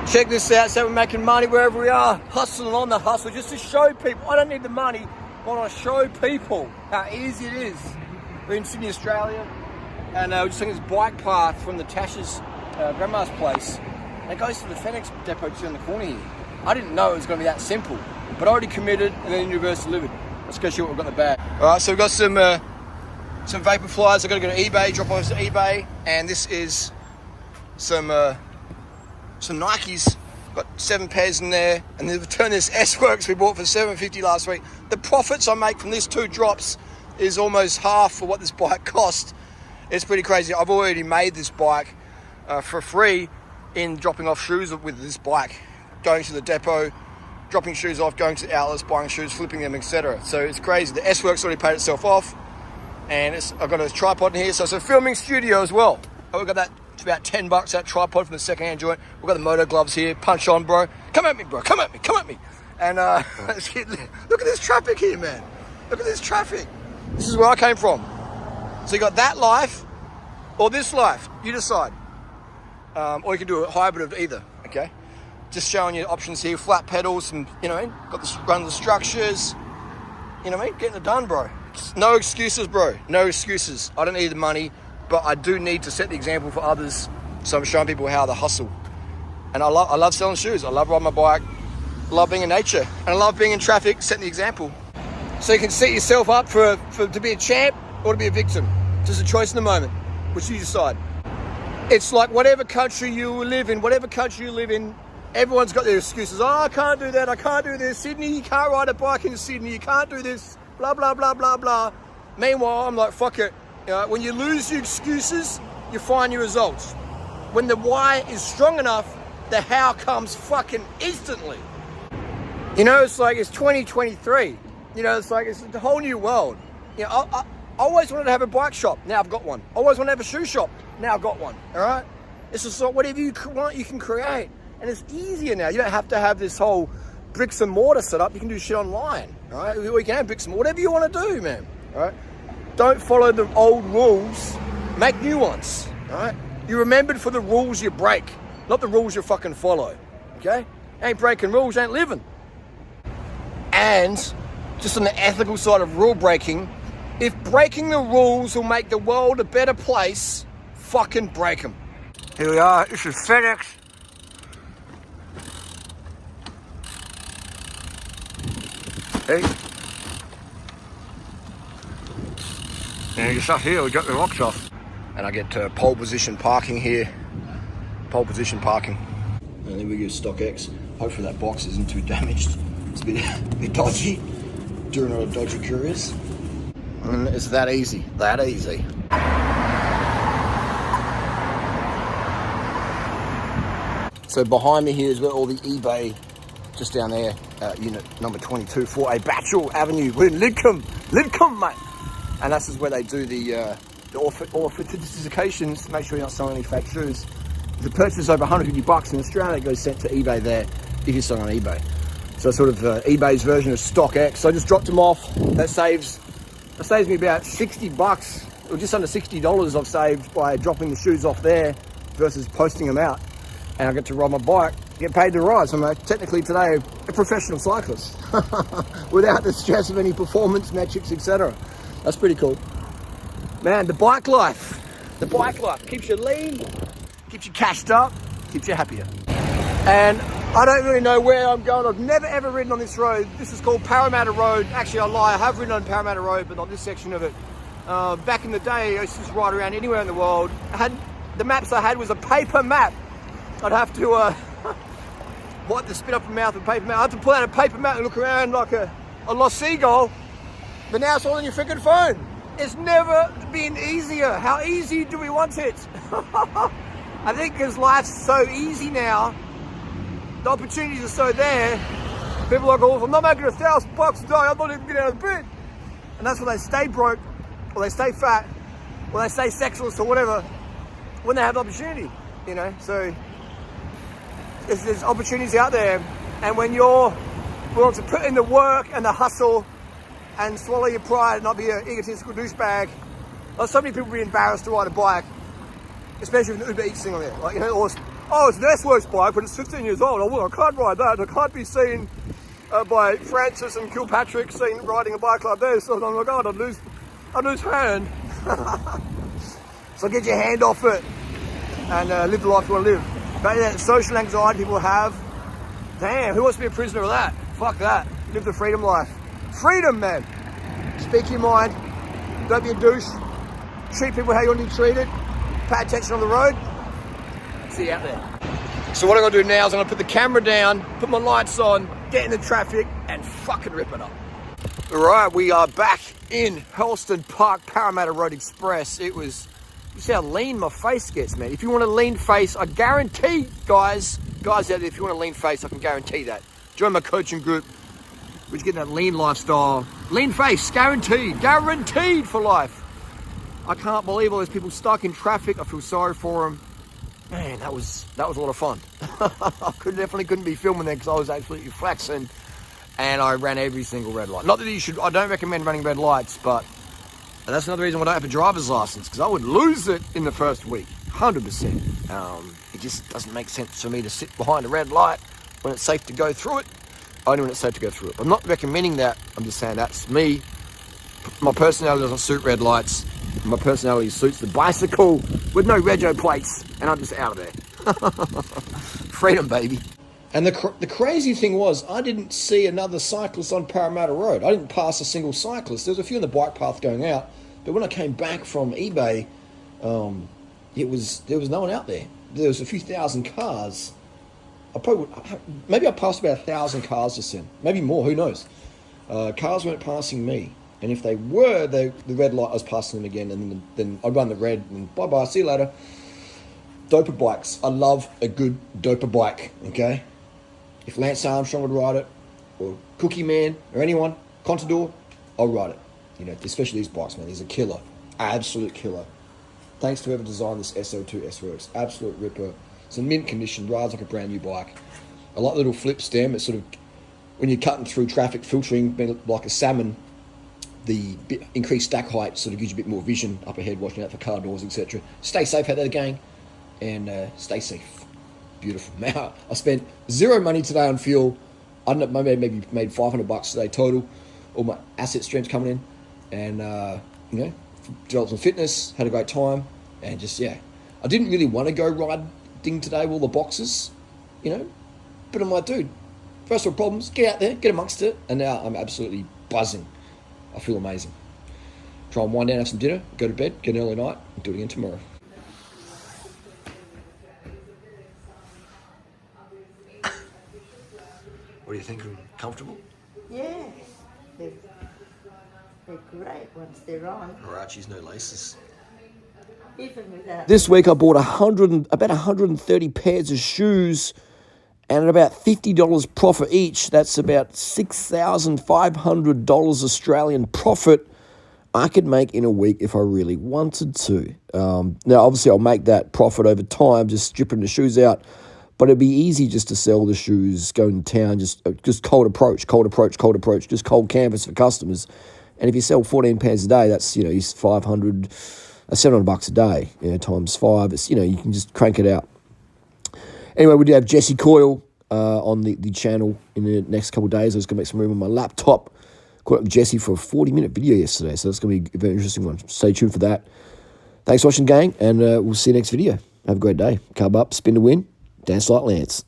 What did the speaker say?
Check this out, so we're making money wherever we are, hustling on the hustle, just to show people. I don't need the money, but I want to show people how easy it is. We're in Sydney, Australia, and we're just taking this bike path from the Tasha's grandma's place. And it goes to the FedEx depot just around the corner here. I didn't know it was going to be that simple, but I already committed and then universally delivered. Let's go see what we've got in the bag. All right, so we've got some vapor flies. I've got to go to eBay, drop off to eBay, and this is some Nikes. Got 7 pairs in there, and they've returned this S-Works we bought for $750 last week. The profits I make from these 2 drops is almost half for what this bike cost. It's pretty crazy. I've already made this bike for free in dropping off shoes with this bike, going to the depot, dropping shoes off, going to the outlets, buying shoes, flipping them, etc. So it's crazy. The S-Works already paid itself off, and I've got a tripod in here, so it's a filming studio as well. We've got that. It's about $10, that tripod from the second-hand joint. We've got the moto gloves here. Punch on, bro. Come at me, bro. Come at me. Come at me. And look at this traffic here, man. Look at this traffic. This is where I came from. So you got that life or this life. You decide. Or you can do a hybrid of either, okay? Just showing you options here. Flat pedals and, you know what I mean? Got the run the structures. You know what I mean? Getting it done, bro. No excuses, bro. No excuses. I don't need the money, but I do need to set the example for others. So I'm showing people how to hustle. And I love selling shoes. I love riding my bike. I love being in nature. And I love being in traffic, setting the example. So you can set yourself up to be a champ or to be a victim. Just a choice in the moment, which you decide. It's like whatever country you live in, everyone's got their excuses. Oh, I can't do that. I can't do this. Sydney, you can't ride a bike in Sydney. You can't do this. Blah, blah, blah, blah, blah. Meanwhile, I'm like, fuck it. When you lose your excuses, you find your results. When the why is strong enough, the how comes fucking instantly. You know, it's like it's 2023. You know, it's like it's a whole new world. You know, I always wanted to have a bike shop. Now I've got one. I always wanted to have a shoe shop. Now I've got one. All right? It's just like whatever you want, you can create. And it's easier now. You don't have to have this whole bricks and mortar set up. You can do shit online. All right? Or you can have bricks and mortar, whatever you want to do, man. All right? Don't follow the old rules. Make new ones. All right? You're remembered for the rules you break, not the rules you fucking follow. Okay? Ain't breaking rules, ain't living. And just on the ethical side of rule breaking, if breaking the rules will make the world a better place, fucking break them. Here we are. This is FedEx. Hey. And just up here, we got the rocks off. And I get pole position parking here. Pole position parking. And then we go StockX. Hopefully that box isn't too damaged. It's a bit dodgy. Doing all the dodgy couriers. And it's that easy. That easy. So behind me here is where all the eBay, just down there, unit number 22, 4A Batchel Avenue. We're in Lidcombe, mate. And this is where they do the authentications to make sure you're not selling any fake shoes. If the purchase is over $150 in Australia, it goes sent to eBay there if you're selling on eBay. So sort of eBay's version of StockX. So I just dropped them off. That saves me about $60, or just under $60 I've saved by dropping the shoes off there versus posting them out. And I get to ride my bike, get paid to ride. So I'm technically today a professional cyclist without the stress of any performance metrics, etc. That's pretty cool. Man, the bike life keeps you lean, keeps you cashed up, keeps you happier. And I don't really know where I'm going. I've never ever ridden on this road. This is called Parramatta Road. Actually, I lie, I have ridden on Parramatta Road, but not this section of it. Back in the day, I used to just ride around anywhere in the world. The maps I had was a paper map. I'd have to wipe the spit up my mouth with paper map. I had to pull out a paper map and look around like a lost seagull. But now it's all on your freaking phone. It's never been easier. How easy do we want it? I think because life's so easy now, the opportunities are so there, people are like, oh, if I'm not making $1,000 a day, I'm not even getting out of bed. And that's when they stay broke, or they stay fat, or they stay sexless, or whatever, when they have the opportunity, you know? So there's opportunities out there, and when you're willing to put in the work and the hustle and swallow your pride and not be an egotistical douchebag, so many people be embarrassed to ride a bike, especially with the Uber Eats thing on there, like, you know, or oh, it's an S-Works bike, but it's 15 years old. I can't ride that. I can't be seen by Francis and Kilpatrick riding a bike like this. So, oh my God, I'd lose hand. So get your hand off it and live the life you want to live. But yeah, social anxiety people have. Damn, who wants to be a prisoner of that? Fuck that. Live the freedom life. Freedom, man. Speak your mind. Don't be a douche. Treat people how you want to be treated. Pay attention on the road. See you out there. So what I'm going to do now is I'm going to put the camera down, put my lights on, get in the traffic, and fucking rip it up. All right, we are back in Helston Park, Parramatta Road Express. It was, you see how lean my face gets, man. If you want a lean face, I guarantee, guys out there, if you want a lean face, I can guarantee that. Join my coaching group, which is getting that lean lifestyle. Lean face, guaranteed for life. I can't believe all those people stuck in traffic. I feel sorry for them. Man, that was a lot of fun. I definitely couldn't be filming there because I was absolutely flexing, and I ran every single red light. Not that you should, I don't recommend running red lights, but that's another reason why I don't have a driver's license, because I would lose it in the first week, 100%. It just doesn't make sense for me to sit behind a red light when it's safe to go through it, only when it's safe to go through it. I'm not recommending that, I'm just saying that's me. My personality doesn't suit red lights. My personality suits the bicycle with no rego plates, and I'm just out of there. Freedom, baby. And the crazy thing was, I didn't see another cyclist on Parramatta Road. I didn't pass a single cyclist. There was a few on the bike path going out, but when I came back from eBay, there was no one out there. There was a few thousand cars. Maybe I passed about 1,000 cars just then, maybe more. Who knows? Cars weren't passing me. And if they were, the red light, I was passing them again, and then I'd run the red, and bye-bye, see you later. Doper bikes. I love a good doper bike, okay? If Lance Armstrong would ride it, or Cookie Man, or anyone, Contador, I'll ride it. You know, especially these bikes, man. These are killer. Absolute killer. Thanks to whoever designed this SO2 S-Works. Absolute ripper. It's in mint condition, rides like a brand new bike. I like the little flip stem. It's sort of, when you're cutting through traffic, filtering like a salmon, the increased stack height sort of gives you a bit more vision up ahead, watching out for car doors, etc. Stay safe out there, gang, and stay safe. Beautiful. Now, I spent zero money today on fuel. I don't know, maybe made $500 today total. All my asset streams coming in, and you know, developed some fitness, had a great time, and just I didn't really want to go riding today with all the boxes, you know, but I'm like, dude, first world problems, get out there, get amongst it, and now I'm absolutely buzzing. I feel amazing. Try and wind down, have some dinner, go to bed, get an early night, and do it again tomorrow. What do you think? Comfortable? Yeah, they're great once they're on. Huaraches, no laces. Even without. This week I bought about 130 pairs of shoes, and at about $50 profit each, that's about $6,500 Australian profit I could make in a week if I really wanted to. Now, obviously, I'll make that profit over time, just stripping the shoes out, but it'd be easy just to sell the shoes, go in town, just cold approach, just cold canvas for customers. And if you sell 14 pairs a day, that's, it's $700 a day, times 5. It's, you can just crank it out. Anyway, we do have Jesse Coyle on the channel in the next couple of days. I was going to make some room on my laptop. Caught up with Jesse for a 40-minute video yesterday, so that's going to be a very interesting one. Stay tuned for that. Thanks for watching, gang, and we'll see you next video. Have a great day. Carb up, spin to win, dance like Lance.